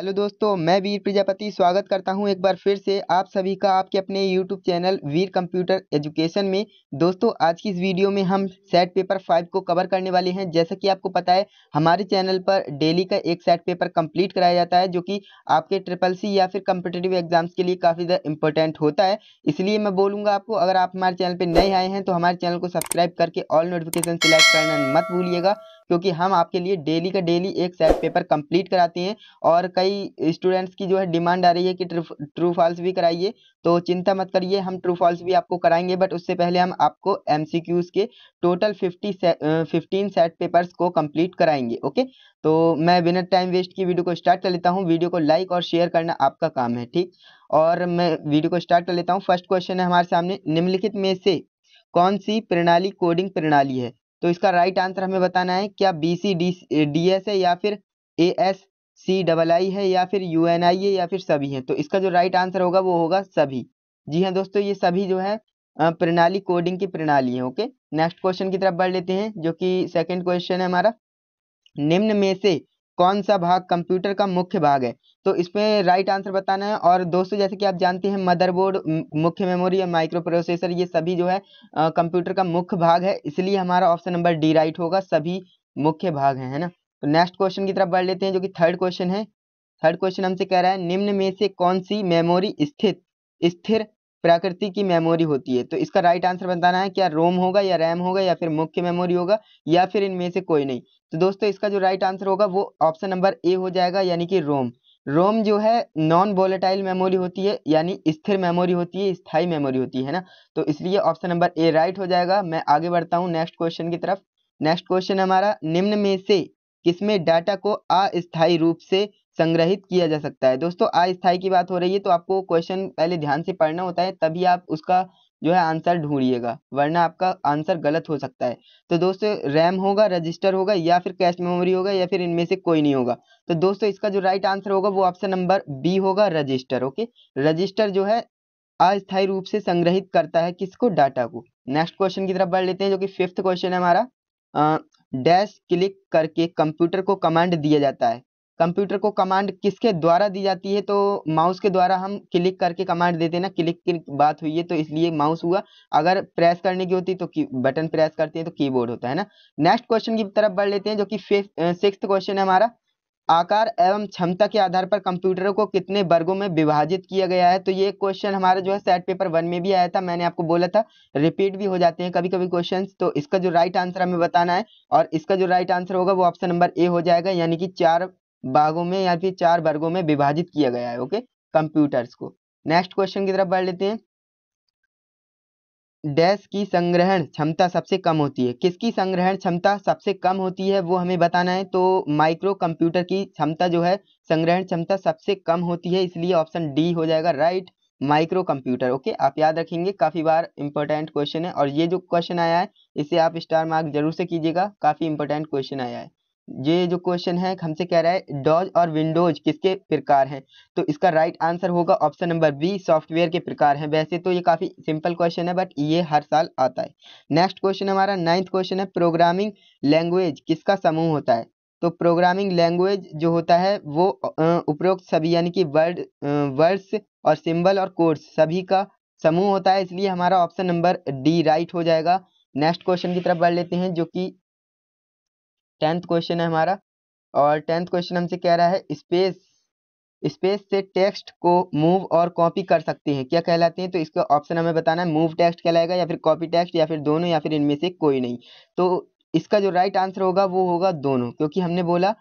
Hello दोस्तों, मैं वीर प्रजापति स्वागत करता हूं एक बार फिर से आप सभी का आपके अपने यूट्यूब चैनल वीर कंप्यूटर एजुकेशन में। दोस्तों, आज की इस वीडियो में हम सेट पेपर 5 को कवर करने वाले हैं। जैसा कि आपको पता है, हमारे चैनल पर डेली का एक सेट पेपर कंप्लीट कराया जाता है, जो कि आपके ट्रिपल सी या फिर कम्पिटिटिव एग्जाम्स के लिए काफ़ी ज़्यादा इंपॉर्टेंट होता है। इसलिए मैं बोलूँगा आपको, अगर आप हमारे चैनल पर नए आए हैं तो हमारे चैनल को सब्सक्राइब करके ऑल नोटिफिकेशन सिलेक्ट करना मत भूलिएगा, क्योंकि हम आपके लिए डेली का डेली एक सेट पेपर कंप्लीट कराते हैं। और कई स्टूडेंट्स की जो है डिमांड आ रही है कि ट्रू फॉल्स भी कराइए, तो चिंता मत करिए, हम ट्रू फॉल्स भी आपको कराएंगे। बट उससे पहले हम आपको एमसीक्यूज के टोटल 15 सेट पेपर्स को कंप्लीट कराएंगे। ओके, तो मैं बिना टाइम वेस्ट की वीडियो को स्टार्ट कर लेता हूँ। वीडियो को लाइक और शेयर करना आपका काम है, ठीक। और मैं वीडियो को स्टार्ट कर लेता हूँ। फर्स्ट क्वेश्चन है हमारे सामने, निम्नलिखित में से कौन सी प्रणाली कोडिंग प्रणाली है? तो इसका राइट आंसर हमें बताना है। क्या BCDS है, या फिर ASCII है, या फिर UNI है, या फिर सभी है? तो इसका जो राइट आंसर होगा वो होगा सभी। जी हाँ दोस्तों, ये सभी जो है प्रणाली कोडिंग की प्रणाली है। ओके, नेक्स्ट क्वेश्चन की तरफ बढ़ लेते हैं, जो कि सेकंड क्वेश्चन है हमारा। निम्न में से कौन सा भाग कंप्यूटर का मुख्य भाग है? तो इसमें राइट आंसर बताना है। और दोस्तों, जैसे कि आप जानते हैं, मदरबोर्ड, मुख्य मेमोरी और माइक्रो प्रोसेसर, ये सभी जो है कंप्यूटर का मुख्य भाग है। इसलिए हमारा ऑप्शन नंबर डी राइट होगा, सभी मुख्य भाग हैं, है ना। तो नेक्स्ट क्वेश्चन की तरफ बढ़ लेते हैं, जो कि थर्ड क्वेश्चन है। थर्ड क्वेश्चन हमसे कह रहा है, निम्न में से कौन सी मेमोरी स्थिर प्रकृति की मेमोरी होती है? तो इसका राइट आंसर बताना है। क्या रोम होगा, या रैम होगा, या फिर मुख्य मेमोरी होगा, या फिर इनमें से कोई नहीं? तो दोस्तों, इसका जो राइट आंसर होगा वो ऑप्शन नंबर ए हो जाएगा, यानी कि रोम। रोम जो है नॉन वोलेटाइल मेमोरी होती है, यानी स्थिर मेमोरी होती है, स्थायी मेमोरी होती है ना। तो इसलिए ऑप्शन नंबर ए राइट हो जाएगा। मैं आगे बढ़ता हूँ नेक्स्ट क्वेश्चन की तरफ। नेक्स्ट क्वेश्चन हमारा, निम्न में से किसमें डाटा को अस्थायी रूप से संग्रहित किया जा सकता है? दोस्तों, अस्थायी की बात हो रही है, तो आपको क्वेश्चन पहले ध्यान से पढ़ना होता है, तभी आप उसका जो है आंसर ढूंढिएगा, वरना आपका आंसर गलत हो सकता है। तो दोस्तों, रैम होगा, रजिस्टर होगा, या फिर कैश मेमोरी होगा, या फिर इनमें से कोई नहीं होगा? तो दोस्तों, इसका जो राइट आंसर होगा वो ऑप्शन नंबर बी होगा, रजिस्टर। ओके, रजिस्टर जो है अस्थायी रूप से संग्रहित करता है किसको? डाटा को। नेक्स्ट क्वेश्चन की तरफ बढ़ लेते हैं, जो कि फिफ्थ क्वेश्चन है हमारा। डैश क्लिक करके कंप्यूटर को कमांड दिया जाता है। कंप्यूटर को कमांड किसके द्वारा दी जाती है? तो माउस के द्वारा हम क्लिक करके कमांड देते हैं ना, क्लिक की बात हुई है तो इसलिए माउस हुआ। अगर प्रेस करने की होती तो बटन प्रेस करते हैं तो कीबोर्ड होता है ना। नेक्स्ट क्वेश्चन की तरफ बढ़ लेते हैं, जो कि सिक्स्थ क्वेश्चन है हमारा। आकार एवं क्षमता के आधार पर कंप्यूटरों को कितने वर्गों में विभाजित किया गया है? तो ये क्वेश्चन हमारा जो है सेट पेपर 1 में भी आया था। मैंने आपको बोला था रिपीट भी हो जाते हैं कभी कभी क्वेश्चंस। तो इसका जो राइट आंसर हमें बताना है, और इसका जो राइट आंसर होगा वो ऑप्शन नंबर ए हो जाएगा, यानी कि 4 भागों में या फिर 4 वर्गों में विभाजित किया गया है। ओके, कंप्यूटर्स को। नेक्स्ट क्वेश्चन की तरफ बढ़ लेते हैं। डैश की संग्रहण क्षमता सबसे कम होती है? किसकी संग्रहण क्षमता सबसे कम होती है वो हमें बताना है। तो माइक्रो कंप्यूटर की क्षमता जो है, संग्रहण क्षमता सबसे कम होती है, इसलिए ऑप्शन डी हो जाएगा राइट, माइक्रो कंप्यूटर। ओके, आप याद रखेंगे, काफी बार इंपॉर्टेंट क्वेश्चन है, और ये जो क्वेश्चन आया है इसे आप स्टार मार्क जरूर से कीजिएगा, काफी इंपॉर्टेंट क्वेश्चन आया है। ये जो क्वेश्चन है हमसे कह रहा है डॉज और विंडोज किसके प्रकार हैं? तो इसका राइट आंसर होगा ऑप्शन नंबर बी, सॉफ्टवेयर के प्रकार हैं। वैसे तो ये काफी सिंपल क्वेश्चन है, बट ये हर साल आता है। नेक्स्ट क्वेश्चन हमारा नाइन्थ क्वेश्चन है, प्रोग्रामिंग लैंग्वेज किसका समूह होता है? तो प्रोग्रामिंग लैंग्वेज जो होता है वो उपरोक्त सभी, यानी कि वर्ड्स और सिंबल और कोड्स सभी का समूह होता है, इसलिए हमारा ऑप्शन नंबर डी राइट हो जाएगा। नेक्स्ट क्वेश्चन की तरफ बढ़ लेते हैं, जो कि 10th क्वेश्चन है हमारा। और 10th क्वेश्चन हमसे कह रहा है स्पेस से टेक्स्ट को मूव और कॉपी कर सकते हैं, क्या कहलाते हैं? तो इसका ऑप्शन हमें बताना है, मूव टेक्स्ट कहलाएगा, या फिर कॉपी टेक्स्ट, या फिर दोनों, या फिर इनमें से कोई नहीं? तो इसका जो राइट आंसर होगा वो होगा दोनों, क्योंकि हमने बोला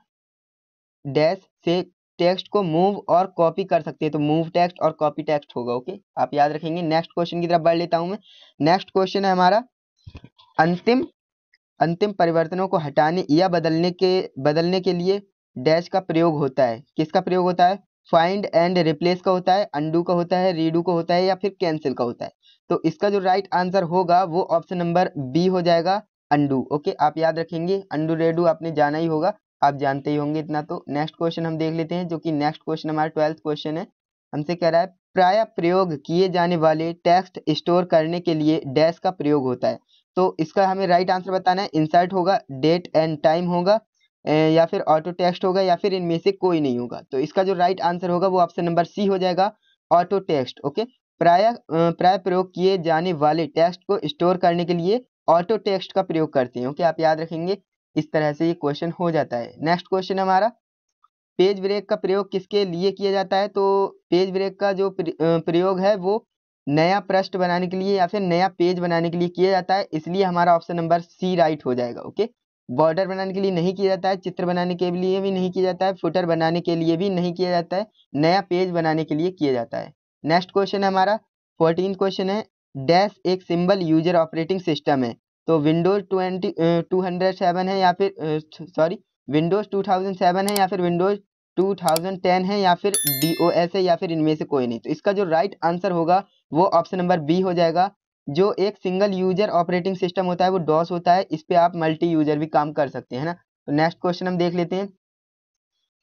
डैश से टेक्स्ट को मूव और कॉपी कर सकते हैं, तो मूव टेक्स्ट और कॉपी टेक्स्ट होगा। ओके, आप याद रखेंगे। नेक्स्ट क्वेश्चन की तरफ बढ़ लेता हूं मैं। नेक्स्ट क्वेश्चन है हमारा, अंतिम अंतिम परिवर्तनों को हटाने या बदलने के लिए डैश का प्रयोग होता है। किसका प्रयोग होता है? फाइंड एंड रिप्लेस का होता है, अंडू का होता है, रीडू का होता है, या फिर कैंसिल का होता है? तो इसका जो राइट आंसर होगा वो ऑप्शन नंबर बी हो जाएगा, अंडू। ओके, आप याद रखेंगे, अंडू रेडू आपने जाना ही होगा, आप जानते ही होंगे इतना तो। नेक्स्ट क्वेश्चन हम देख लेते हैं, जो कि नेक्स्ट क्वेश्चन हमारा 12th क्वेश्चन है। हमसे कह रहा है प्राय प्रयोग किए जाने वाले टेक्स्ट स्टोर करने के लिए डैश का प्रयोग होता है। तो इसका हमें राइट आंसर बताना है। इंसर्ट होगा, डेट एंड टाइम होगा, या फिर ऑटो टेक्स्ट होगा या फिर इनमें से कोई नहीं होगा। तो इसका जो राइट आंसर होगा वो ऑप्शन नंबर सी हो जाएगा, ऑटो टेक्स्ट। ओके, प्राय प्रयोग किए जाने वाले टेक्स्ट को स्टोर करने के लिए ऑटो टेक्स्ट का प्रयोग करते हैं। ओके, आप याद रखेंगे, इस तरह से ये क्वेश्चन हो जाता है। नेक्स्ट क्वेश्चन हमारा, पेज ब्रेक का प्रयोग किसके लिए किया जाता है? तो पेज ब्रेक का जो प्रयोग है वो नया पृष्ठ बनाने के लिए या फिर नया पेज बनाने के लिए किया जाता है, इसलिए हमारा ऑप्शन नंबर सी राइट हो जाएगा। ओके, बॉर्डर बनाने के लिए नहीं किया जाता है, चित्र बनाने के लिए भी नहीं किया जाता है, फुटर बनाने के लिए भी नहीं किया जाता है, नया पेज बनाने के लिए किया जाता है। नेक्स्ट क्वेश्चन हमारा 14 क्वेश्चन है, डैश एक सिंबल यूजर ऑपरेटिंग सिस्टम है। तो विंडोज 207 है या फिर सॉरी विंडोज 2007 है या फिर विंडोज 2010 है या फिर DOS है या फिर इनमें से कोई नहीं। तो इसका जो राइट आंसर होगा वो ऑप्शन नंबर बी हो जाएगा। जो एक सिंगल यूजर ऑपरेटिंग सिस्टम होता है वो डॉस होता है, इस पे आप मल्टी यूजर भी काम कर सकते हैं ना। तो नेक्स्ट क्वेश्चन हम देख लेते हैं।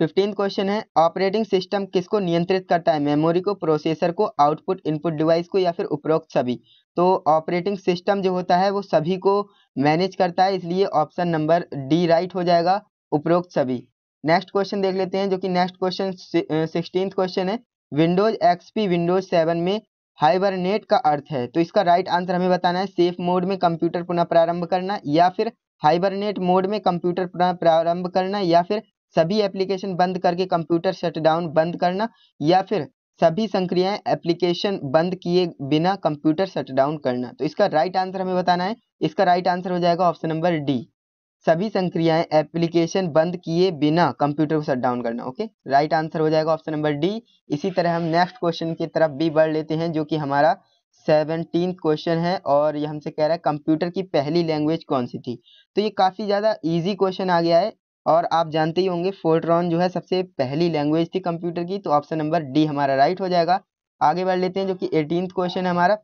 15 क्वेश्चन है, ऑपरेटिंग सिस्टम किसको नियंत्रित करता है? मेमोरी को, प्रोसेसर को, आउटपुट इनपुट डिवाइस को या फिर उपरोक्त सभी? तो ऑपरेटिंग सिस्टम जो होता है वो सभी को मैनेज करता है, इसलिए ऑप्शन नंबर डी राइट हो जाएगा, उपरोक्त सभी। नेक्स्ट क्वेश्चन देख लेते हैं, जो कि नेक्स्ट क्वेश्चन 16 क्वेश्चन है, विंडोज XP विंडोज 7 में हाइबरनेट का अर्थ है। तो इसका राइट आंसर हमें बताना है, सेफ मोड में कंप्यूटर पुनः प्रारंभ करना, या फिर हाइबरनेट मोड में कंप्यूटर पुनः प्रारंभ करना, या फिर सभी एप्लीकेशन बंद करके कंप्यूटर शटडाउन बंद करना, या फिर सभी संक्रियाएं एप्लीकेशन बंद किए बिना कंप्यूटर शटडाउन करना। तो इसका राइट आंसर हमें बताना है, इसका राइट आंसर हो जाएगा ऑप्शन नंबर डी, सभी संक्रियाएं एप्लीकेशन बंद किए बिना कंप्यूटर को शट डाउन करना। ओके, राइट आंसर हो जाएगा ऑप्शन नंबर डी। इसी तरह हम नेक्स्ट क्वेश्चन की तरफ भी बढ़ लेते हैं, जो कि हमारा 17 क्वेश्चन है, और ये हमसे कह रहा है कंप्यूटर की पहली लैंग्वेज कौन सी थी? तो ये काफ़ी ज़्यादा ईजी क्वेश्चन आ गया है, और आप जानते ही होंगे फोर्ट्रॉन जो है सबसे पहली लैंग्वेज थी कंप्यूटर की। तो ऑप्शन नंबर डी हमारा राइट हो जाएगा। आगे बढ़ लेते हैं, जो कि 18th क्वेश्चन है हमारा,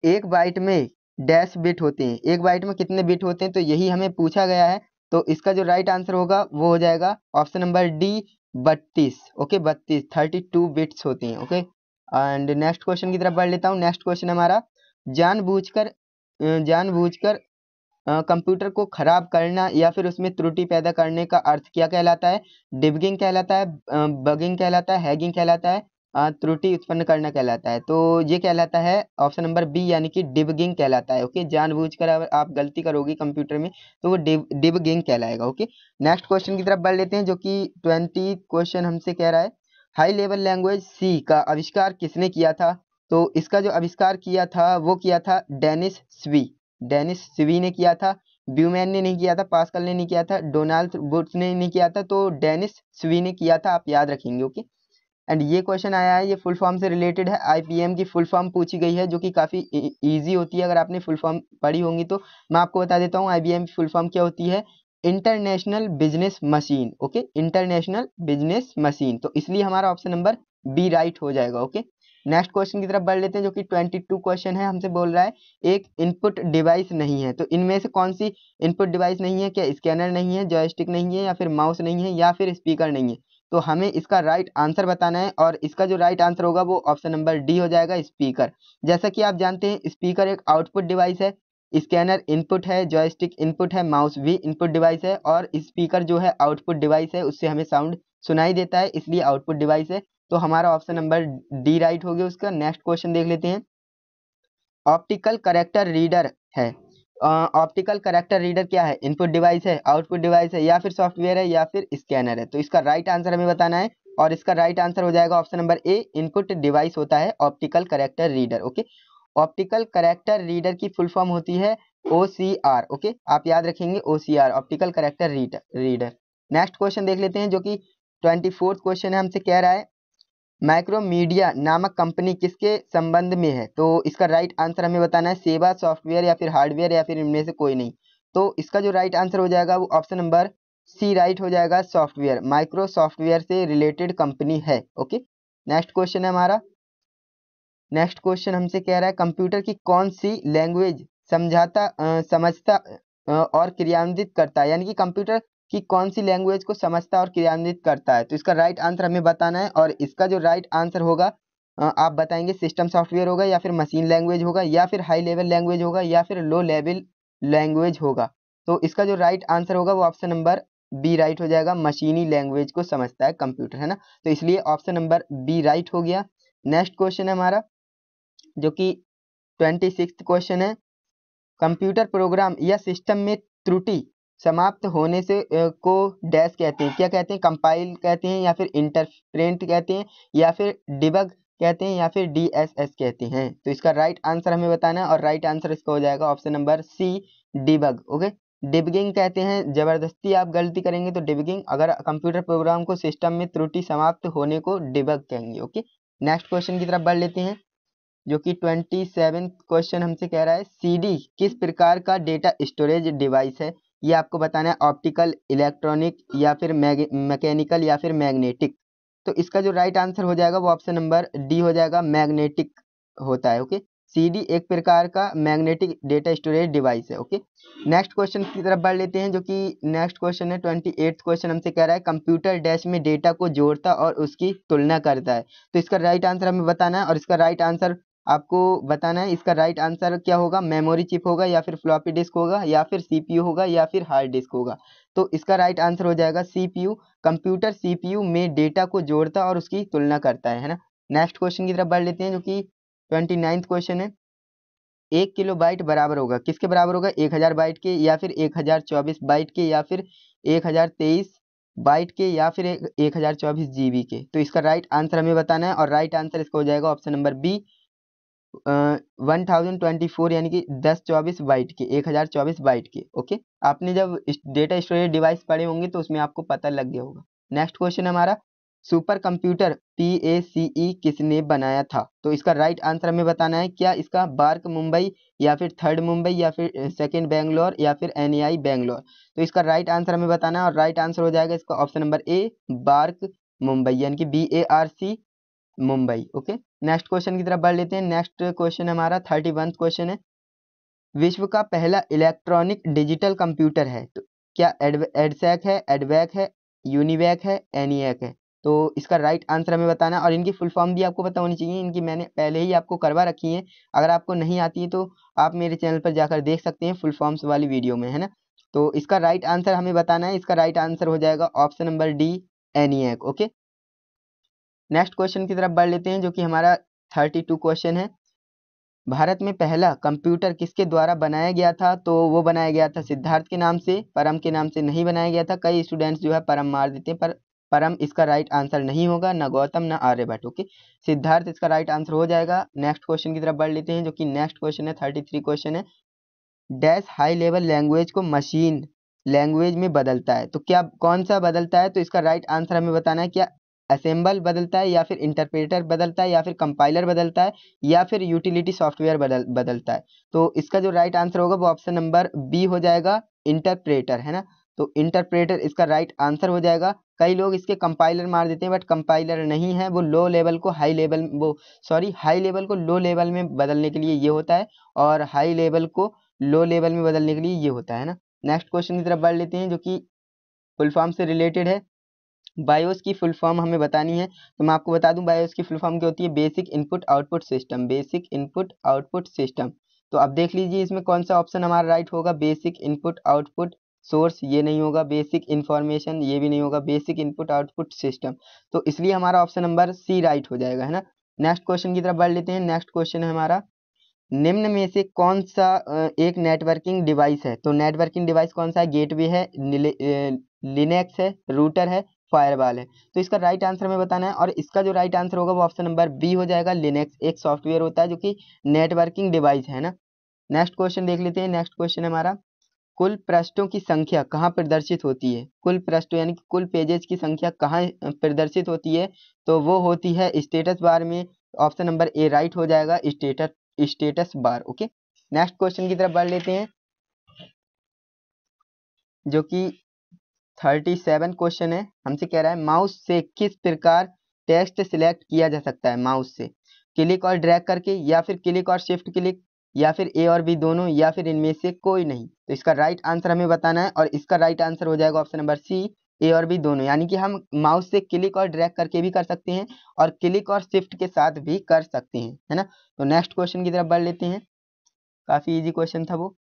एक बाइट में डैश बिट होते हैं, एक बाइट में कितने बिट होते हैं? तो यही हमें पूछा गया है। तो इसका जो राइट आंसर होगा वो हो जाएगा option number D, 32। Okay, 32, 32 bits होते हैं। ओके, एंड नेक्स्ट क्वेश्चन की तरफ बढ़ लेता हूँ। नेक्स्ट क्वेश्चन हमारा, जानबूझकर कंप्यूटर को खराब करना या फिर उसमें त्रुटि पैदा करने का अर्थ क्या कहलाता है? डिबगिंग कहलाता है, बगिंग कहलाता है, हैगिंग कहलाता है, त्रुटि उत्पन्न करना कहलाता है। तो ये कहलाता है ऑप्शन नंबर बी, यानी कि डिबगिंग कहलाता है। ओके, जानबूझकर अगर आप गलती करोगे कंप्यूटर में तो वो डिबगिंग कहलाएगा। ओके, नेक्स्ट क्वेश्चन की तरफ बढ़ लेते हैं, जो कि 20 क्वेश्चन हमसे कह रहा है, हाई लेवल लैंग्वेज सी का आविष्कार किसने किया था? तो इसका जो आविष्कार किया था वो किया था डेनिस स्वी, डेनिस स्वी ने किया था, ब्यूमैन ने नहीं किया था, पास्कल ने नहीं किया था, डोनाल्ड बुट्स ने नहीं किया था, तो डेनिस स्वी ने किया था, आप याद रखेंगे। ओके, एंड ये क्वेश्चन आया है, ये फुल फॉर्म से रिलेटेड है, IPM की फुल फॉर्म पूछी गई है, जो कि काफ़ी इजी होती है। अगर आपने फुल फॉर्म पढ़ी होंगी तो मैं आपको बता देता हूँ, IBM की फुल फॉर्म क्या होती है, international business machine. Okay, international business machine, तो इसलिए हमारा ऑप्शन नंबर बी राइट हो जाएगा। ओके, नेक्स्ट क्वेश्चन की तरफ बढ़ लेते हैं, जो कि 22 क्वेश्चन है, हमसे बोल रहा है एक इनपुट डिवाइस नहीं है। तो इनमें से कौन सी इनपुट डिवाइस नहीं है? क्या स्कैनर नहीं है, जॉयस्टिक नहीं है, या फिर माउस नहीं है, या फिर स्पीकर नहीं है? तो हमें इसका राइट आंसर बताना है, और इसका जो राइट आंसर होगा वो ऑप्शन नंबर डी हो जाएगा, स्पीकर। जैसा कि आप जानते हैं स्पीकर एक आउटपुट डिवाइस है, स्कैनर इनपुट है, जॉयस्टिक इनपुट है, माउस भी इनपुट डिवाइस है, और स्पीकर जो है आउटपुट डिवाइस है, उससे हमें साउंड सुनाई देता है, इसलिए आउटपुट डिवाइस है। तो हमारा ऑप्शन नंबर डी राइट हो गया उसका। नेक्स्ट क्वेश्चन देख लेते हैं, ऑप्टिकल करेक्टर रीडर है, ऑप्टिकल करेक्टर रीडर क्या है? इनपुट डिवाइस है, आउटपुट डिवाइस है, या फिर सॉफ्टवेयर है, या फिर स्कैनर है? तो इसका राइट आंसर हमें बताना है, और इसका राइट आंसर हो जाएगा ऑप्शन नंबर ए, इनपुट डिवाइस होता है optical character reader. Okay, optical character reader की फुल फॉर्म होती है OCR। ओके, आप याद रखेंगे OCR, optical character reader. Next question देख लेते हैं, जो कि 24th क्वेश्चन है, हमसे कह रहा है मैक्रोमीडिया नामक कंपनी किसके संबंध में है? तो इसका राइट आंसर हमें बताना है, सेवा, सॉफ्टवेयर, या फिर हार्डवेयर, या फिर इनमें से कोई नहीं। तो इसका जो राइट आंसर हो जाएगा वो ऑप्शन नंबर सी राइट हो जाएगा, सॉफ्टवेयर, माइक्रो सॉफ्टवेयर से रिलेटेड कंपनी है। ओके, नेक्स्ट क्वेश्चन है हमारा, नेक्स्ट क्वेश्चन हमसे कह रहा है कंप्यूटर की कौन सी लैंग्वेज समझता और क्रियान्वित करता है, यानी कि कंप्यूटर कि कौन सी लैंग्वेज को समझता और क्रियान्वित करता है? तो इसका राइट आंसर हमें बताना है, और इसका जो राइट आंसर होगा आप बताएंगे, सिस्टम सॉफ्टवेयर होगा, या फिर मशीन लैंग्वेज होगा, या फिर हाई लेवल लैंग्वेज होगा, या फिर लो लेवल लैंग्वेज होगा। तो इसका जो राइट आंसर होगा वो ऑप्शन नंबर बी राइट हो जाएगा, मशीनी लैंग्वेज को समझता है कंप्यूटर, है ना। तो इसलिए ऑप्शन नंबर बी राइट हो गया। नेक्स्ट क्वेश्चन है हमारा जो कि 26 क्वेश्चन है, कंप्यूटर प्रोग्राम या सिस्टम में त्रुटि समाप्त होने से को डैश कहते हैं, क्या कहते हैं, कंपाइल कहते हैं या फिर इंटरप्रेट कहते हैं या फिर डिबग कहते हैं या फिर डीएसएस कहते हैं। तो इसका राइट आंसर हमें बताना है और राइट आंसर इसका हो जाएगा option number C, debug. Okay, debugging कहते हैं, जबरदस्ती आप गलती करेंगे तो डिबगिंग, अगर कंप्यूटर प्रोग्राम को सिस्टम में त्रुटि समाप्त होने को डिबग कहेंगे। ओके, नेक्स्ट क्वेश्चन की तरफ बढ़ लेते हैं जो कि 27 क्वेश्चन हमसे कह रहा है, सीडी किस प्रकार का डेटा स्टोरेज डिवाइस है। ये आपको बताना है, ऑप्टिकल, इलेक्ट्रॉनिक या फिर मैकेनिकल या फिर मैग्नेटिक। तो इसका जो राइट आंसर हो जाएगा वो ऑप्शन नंबर डी हो जाएगा, मैग्नेटिक होता है। ओके, सीडी एक प्रकार का मैग्नेटिक डेटा स्टोरेज डिवाइस है। ओके, नेक्स्ट क्वेश्चन की तरफ बढ़ लेते हैं जो कि नेक्स्ट क्वेश्चन है 28 क्वेश्चन हमसे कह रहा है, कंप्यूटर डैश में डेटा को जोड़ता और उसकी तुलना करता है। तो इसका राइट आंसर हमें बताना है और इसका राइट आंसर आपको बताना है। इसका राइट आंसर क्या होगा, मेमोरी चिप होगा या फिर फ्लॉपी डिस्क होगा या फिर सीपीयू होगा या फिर हार्ड डिस्क होगा। तो इसका राइट आंसर हो जाएगा सीपीयू, कंप्यूटर सीपीयू में डेटा को जोड़ता और उसकी तुलना करता है ना। नेक्स्ट क्वेश्चन की तरफ बढ़ लेते हैं जो कि 29 क्वेश्चन है, 1 किलोबाइट बराबर होगा किसके बराबर होगा, 1000 बाइट के या फिर 1024 बाइट के या फिर 1023 बाइट के या फिर 1024 जीबी के। तो इसका राइट आंसर हमें बताना है और राइट आंसर इसका हो जाएगा ऑप्शन नंबर बी, 1024 यानी कि 1024 बाइट के, 1024 बाइट के। ओके, आपने जब डेटा स्टोरेज डिवाइस पढ़े होंगे तो उसमें आपको पता लग गया होगा। नेक्स्ट क्वेश्चन हमारा, सुपर कंप्यूटर PACE किसने बनाया था। तो इसका राइट आंसर हमें बताना है, क्या इसका बार्क मुंबई या फिर थर्ड मुंबई या फिर सेकंड बेंगलोर या फिर NAI बेंगलोर। तो इसका राइट आंसर हमें बताना है और राइट आंसर हो जाएगा इसका option number A, BARC Mumbai यानी कि BARC मुंबई। ओके, नेक्स्ट क्वेश्चन की तरफ बढ़ लेते हैं। नेक्स्ट क्वेश्चन हमारा 31 क्वेश्चन है, विश्व का पहला इलेक्ट्रॉनिक डिजिटल कंप्यूटर है तो क्या एडसैक है, एडवैक है, यूनिवैक है, एनियक है। तो इसका राइट आंसर हमें बताना है और इनकी फुल फॉर्म भी आपको पता होनी चाहिए, इनकी मैंने पहले ही आपको करवा रखी है। अगर आपको नहीं आती है तो आप मेरे चैनल पर जाकर देख सकते हैं फुल फॉर्म्स वाली वीडियो में, है ना। तो इसका राइट आंसर हमें बताना है, इसका राइट आंसर हो जाएगा option number D, ENIAC. Okay, next question की तरफ बढ़ लेते हैं जो कि हमारा 32 क्वेश्चन है, भारत में पहला कंप्यूटर किसके द्वारा बनाया गया था। तो वो बनाया गया था सिद्धार्थ के नाम से, परम के नाम से नहीं बनाया गया था। कई स्टूडेंट्स जो है परम मार देते हैं, पर परम इसका राइट आंसर नहीं होगा, ना गौतम ना आर्यभट्ट। ओके, सिद्धार्थ इसका राइट आंसर हो जाएगा। नेक्स्ट क्वेश्चन की तरफ बढ़ लेते हैं जो कि नेक्स्ट क्वेश्चन है 33 क्वेश्चन है, डैश हाई लेवल लैंग्वेज को मशीन लैंग्वेज में बदलता है। तो क्या कौन सा बदलता है। तो इसका राइट आंसर हमें बताना है, क्या असेंबल बदलता है या फिर इंटरप्रेटर बदलता है या फिर कंपाइलर बदलता है या फिर यूटिलिटी सॉफ्टवेयर बदलता है। तो इसका जो राइट आंसर होगा वो ऑप्शन नंबर बी हो जाएगा, इंटरप्रेटर, है ना। तो इंटरप्रेटर इसका राइट आंसर हो जाएगा। कई लोग इसके कंपाइलर मार देते हैं बट कंपाइलर नहीं है, वो लो लेवल को हाई लेवल हाई लेवल को लो लेवल में बदलने के लिए ये होता है और हाई लेवल को लो लेवल में बदलने के लिए ये होता है ना। नेक्स्ट क्वेश्चन की तरफ बढ़ लेते हैं जो कि फुल फॉर्म से रिलेटेड है, बायोस की फुल फॉर्म हमें बतानी है। तो मैं आपको बता दूं बायोस की फुल फॉर्म क्या होती है, basic input output system, basic input output system. तो अब देख लीजिए इसमें कौन सा ऑप्शन हमारा राइट होगा, बेसिक इनपुट आउटपुट सोर्स ये नहीं होगा, बेसिक इंफॉर्मेशन ये भी नहीं होगा, बेसिक इनपुट आउटपुट सिस्टम। तो इसलिए हमारा ऑप्शन नंबर सी राइट हो जाएगा, है ना। नेक्स्ट क्वेश्चन की तरफ बढ़ लेते हैं। नेक्स्ट क्वेश्चन है हमारा, निम्न में से कौन सा एक नेटवर्किंग डिवाइस है। तो नेटवर्किंग डिवाइस कौन सा है, गेटवे है, लिनक्स है, रूटर है, फायरवॉल है। तो इसका राइट आंसर हमें बताना है और इसका जो राइट आंसर होगा वो ऑप्शन नंबर बी हो जाएगा, लिनक्स एक सॉफ्टवेयर होता है जो कि नेटवर्किंग डिवाइस है ना। नेक्स्ट क्वेश्चन देख लेते हैं। नेक्स्ट क्वेश्चन हमारा, कुल पृष्ठों की संख्या कहाँ प्रदर्शित होती है। कुल पृष्ठों यानी कि कुल पेजेस की संख्या कहाँ प्रदर्शित होती है। तो वो होती है स्टेटस बार में, ऑप्शन नंबर ए राइट हो जाएगा, status bar. Okay, next question की तरफ बढ़ लेते हैं जो कि 37 क्वेश्चन है, हमसे कह रहा है माउस से किस प्रकार टेक्स्ट सिलेक्ट किया जा सकता है। माउस से क्लिक और ड्रैग करके या फिर क्लिक और शिफ्ट क्लिक या फिर ए और बी दोनों या फिर इनमें से कोई नहीं। तो इसका राइट आंसर हमें बताना है और इसका राइट आंसर हो जाएगा ऑप्शन नंबर सी, ए और बी दोनों। यानी कि हम माउस से क्लिक और ड्रैग करके भी कर सकते हैं और क्लिक और शिफ्ट के साथ भी कर सकते हैं, है ना। तो नेक्स्ट क्वेश्चन की तरफ बढ़ लेते हैं, काफी इजी क्वेश्चन था वो।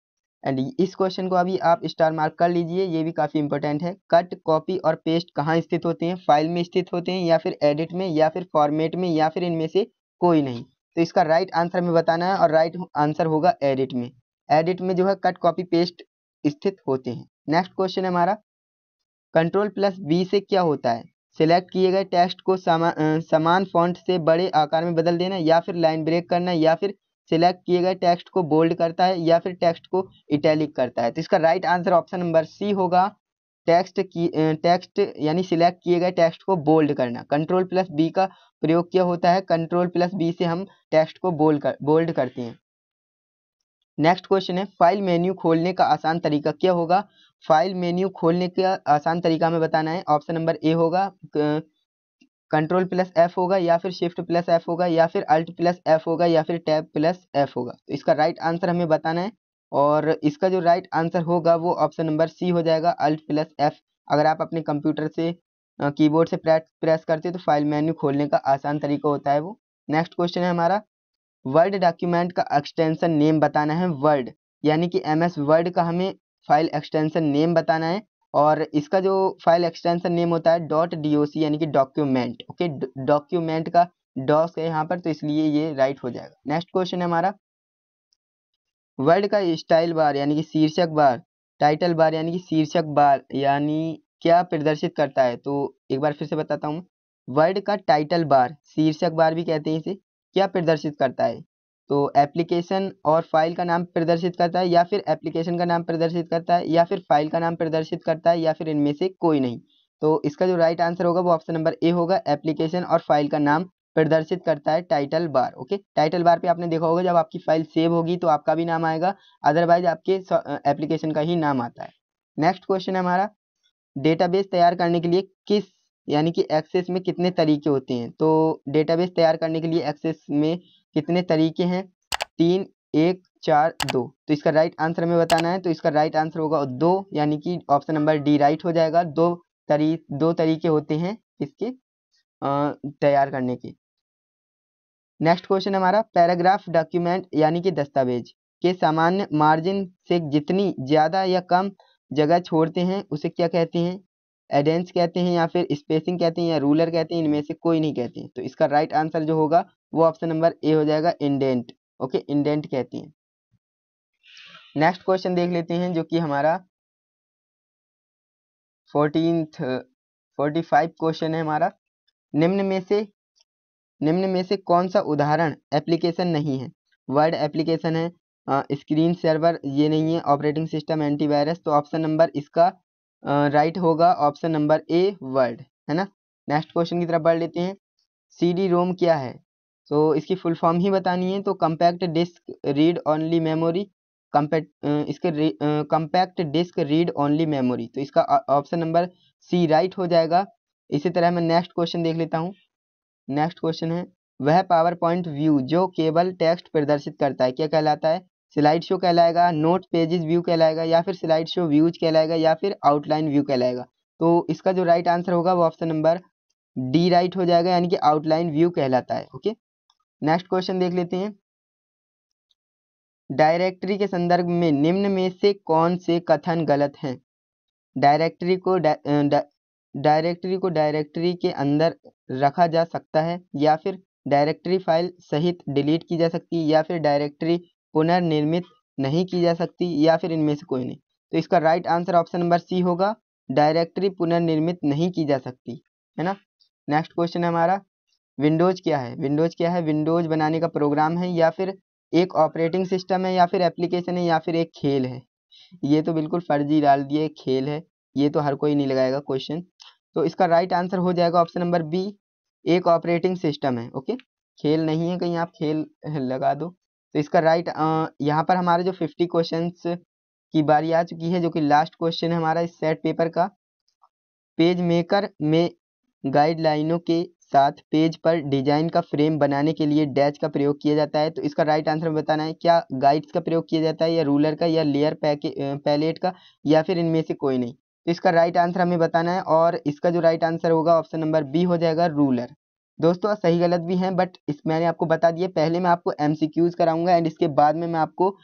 एंड इस क्वेश्चन को अभी आप स्टार मार्क कर लीजिए, ये भी काफ़ी इंपॉर्टेंट है। कट, कॉपी और पेस्ट कहाँ स्थित होते हैं? फाइल में स्थित होते हैं, या फिर एडिट में, या फिर फॉर्मेट में, या फिर इनमें से कोई नहीं। तो इसका राइट आंसर हमें बताना है और राइट आंसर होगा एडिट में। एडिट में जो है कट, कॉपी, पेस्ट स्थित होते हैं। नेक्स्ट क्वेश्चन है हमारा, कंट्रोल प्लस बी से क्या होता है? सिलेक्ट किए गए टेक्स्ट को समान फॉन्ट से बड़े आकार में बदल देना, या फिर लाइन ब्रेक करना, या फिर सिलेक्ट किए गए टेक्स्ट को बोल्ड करता है, या फिर टेक्स्ट को इटैलिक करता है। तो इसका right answer option number C होगा, टेक्स्ट यानी सिलेक्ट किए गए टेक्स्ट को बोल्ड करना। कंट्रोल प्लस बी का प्रयोग क्या होता है? कंट्रोल प्लस बी से हम टेक्स्ट को बोल्ड करते हैं। नेक्स्ट क्वेश्चन है, फाइल मेन्यू खोलने का आसान तरीका क्या होगा? फाइल मेन्यू खोलने का आसान तरीका हमें बताना है। ऑप्शन नंबर ए होगा, कंट्रोल प्लस एफ होगा, या फिर शिफ्ट प्लस एफ होगा, या फिर अल्ट प्लस एफ होगा, या फिर टैब प्लस एफ होगा। तो इसका राइट आंसर हमें बताना है, और इसका जो राइट आंसर होगा वो ऑप्शन नंबर सी हो जाएगा, अल्ट प्लस एफ। अगर आप अपने कंप्यूटर से कीबोर्ड से प्रेस करते हो तो फाइल मेन्यू खोलने का आसान तरीका होता है वो। नेक्स्ट क्वेश्चन है हमारा, वर्ड डॉक्यूमेंट का एक्सटेंशन नेम बताना है। वर्ड यानी कि MS वर्ड का हमें फाइल एक्सटेंशन नेम बताना है, और इसका जो फाइल एक्सटेंशन नेम होता है .doc यानी कि डॉक्यूमेंट। ओके, डॉक्यूमेंट का डॉस है यहाँ पर, तो इसलिए ये राइट हो जाएगा। नेक्स्ट क्वेश्चन है हमारा, वर्ड का स्टाइल बार यानी कि शीर्षक बार, टाइटल बार यानी कि शीर्षक बार यानी क्या प्रदर्शित करता है? तो एक बार फिर से बताता हूँ, वर्ड का टाइटल बार, शीर्षक बार भी कहते हैं इसे, क्या प्रदर्शित करता है? तो एप्लीकेशन और फाइल का नाम प्रदर्शित करता है, या फिर एप्लीकेशन का नाम प्रदर्शित करता है, या फिर फाइल का नाम प्रदर्शित करता है, या फिर इनमें से कोई नहीं। तो इसका जो राइट आंसर होगा वो ऑप्शन नंबर ए होगा, एप्लीकेशन और फाइल का नाम प्रदर्शित करता है title bar. Okay, title bar पे आपने देखा होगा जब आपकी फाइल सेव होगी तो आपका भी नाम आएगा, अदरवाइज आपके एप्लीकेशन का ही नाम आता है। नेक्स्ट क्वेश्चन है हमारा, डेटाबेस तैयार करने के लिए किस यानी कि एक्सेस में कितने तरीके होते हैं? तो डेटाबेस तैयार करने के लिए एक्सेस में कितने तरीके हैं? 3, 1, 4, 2। तो इसका राइट आंसर हमें बताना है, तो इसका राइट आंसर होगा 2, यानी कि ऑप्शन नंबर डी राइट हो जाएगा। दो तरीके होते हैं इसके तैयार करने के। नेक्स्ट क्वेश्चन हमारा, पैराग्राफ डॉक्यूमेंट यानी कि दस्तावेज के सामान्य मार्जिन से जितनी ज़्यादा या कम जगह छोड़ते हैं उसे क्या कहते हैं? एडेंस कहते हैं, या फिर स्पेसिंग कहते हैं, या रूलर कहते हैं, इनमें से कोई नहीं कहते हैं। तो इसका राइट आंसर जो होगा वो ऑप्शन नंबर ए हो जाएगा, इंडेंट। ओके, इंडेंट कहते हैं। नेक्स्ट क्वेश्चन देख लेते हैं जो कि हमारा 45 क्वेश्चन है हमारा, निम्न में से कौन सा उदाहरण एप्लीकेशन नहीं है? वर्ड एप्लीकेशन है, स्क्रीन सर्वर ये नहीं है, ऑपरेटिंग सिस्टम, एंटीवायरस। तो ऑप्शन नंबर इसका राइट होगा, ऑप्शन नंबर ए वर्ड, है ना। नेक्स्ट क्वेश्चन की तरफ बढ़ लेते हैं, CD रोम क्या है? तो इसकी फुल फॉर्म ही बतानी है, तो compact disc read only memory, compact disc read only memory. तो इसका ऑप्शन नंबर सी राइट हो जाएगा। इसी तरह मैं नेक्स्ट क्वेश्चन देख लेता हूँ। नेक्स्ट क्वेश्चन है, वह पावर पॉइंट व्यू जो केवल टेक्स्ट प्रदर्शित करता है क्या कहलाता है? स्लाइड शो कहलाएगा, नोट पेजेस व्यू कहलाएगा, या फिर स्लाइड शो व्यूज कहलाएगा, या फिर आउटलाइन व्यू कहलाएगा? तो इसका जो राइट आंसर होगा वो ऑप्शन नंबर डी राइट हो जाएगा, यानी कि आउटलाइन व्यू कहलाता है। ओके, नेक्स्ट क्वेश्चन देख लेते हैं, डायरेक्टरी के संदर्भ में निम्न में से कौन से कथन गलत हैं? डायरेक्टरी को डायरेक्टरी के अंदर रखा जा सकता है, या फिर डायरेक्टरी फाइल सहित डिलीट की जा सकती है, या फिर डायरेक्टरी पुनर्निर्मित नहीं की जा सकती, या फिर इनमें से कोई नहीं। तो इसका right answer option number C होगा, डायरेक्टरी पुनर्निर्मित नहीं की जा सकती, है ना। नेक्स्ट क्वेश्चन है हमारा, विंडोज क्या है? विंडोज क्या है? विंडोज बनाने का प्रोग्राम है, या फिर एक ऑपरेटिंग सिस्टम है, या फिर एप्लीकेशन है, या फिर एक खेल है? ये तो बिल्कुल फर्जी डाल दिए, खेल है, ये तो हर कोई नहीं लगाएगा क्वेश्चन। तो इसका राइट आंसर हो जाएगा ऑप्शन नंबर बी, एक ऑपरेटिंग सिस्टम है। ओके, खेल नहीं है, कहीं आप खेल लगा दो। तो इसका राइट यहाँ पर हमारे जो 50 क्वेश्चंस की बारी आ चुकी है, जो कि लास्ट क्वेश्चन है हमारा इस सेट पेपर का। पेज मेकर में गाइडलाइनों के साथ पेज पर डिजाइन का फ्रेम बनाने के लिए डैश का प्रयोग किया जाता है। तो इसका राइट आंसर बताना है, क्या गाइड्स का प्रयोग किया जाता है, या रूलर का, या लेयर पैलेट का, या फिर इनमें से कोई नहीं? तो इसका राइट आंसर हमें बताना है, और इसका जो राइट आंसर होगा ऑप्शन नंबर बी हो जाएगा, रूलर। दोस्तों सही गलत भी हैं, बट इस मैंने आपको बता दिया। पहले मैं आपको MCQs कराऊंगा, एंड इसके बाद में मैं आपको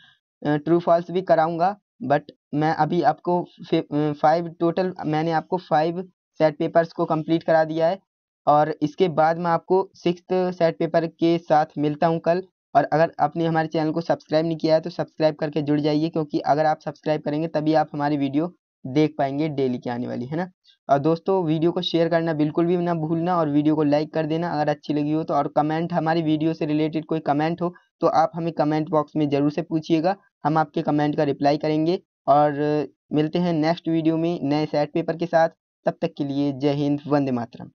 ट्रू फॉल्स भी कराऊंगा। बट मैं अभी आपको 5 टोटल मैंने आपको 5 सेट पेपर्स को कंप्लीट करा दिया है और इसके बाद मैं आपको 6th सेट पेपर के साथ मिलता हूं कल। और अगर आपने हमारे चैनल को सब्सक्राइब नहीं किया है तो सब्सक्राइब करके जुड़ जाइए, क्योंकि अगर आप सब्सक्राइब करेंगे तभी आप हमारी वीडियो देख पाएंगे डेली की आने वाली, है ना। और दोस्तों वीडियो को शेयर करना बिल्कुल भी ना भूलना और वीडियो को लाइक कर देना अगर अच्छी लगी हो तो। और कमेंट, हमारी वीडियो से रिलेटेड कोई कमेंट हो तो आप हमें कमेंट बॉक्स में ज़रूर से पूछिएगा, हम आपके कमेंट का रिप्लाई करेंगे। और मिलते हैं नेक्स्ट वीडियो में नए सेट पेपर के साथ। तब तक के लिए जय हिंद, वंदे मातरम।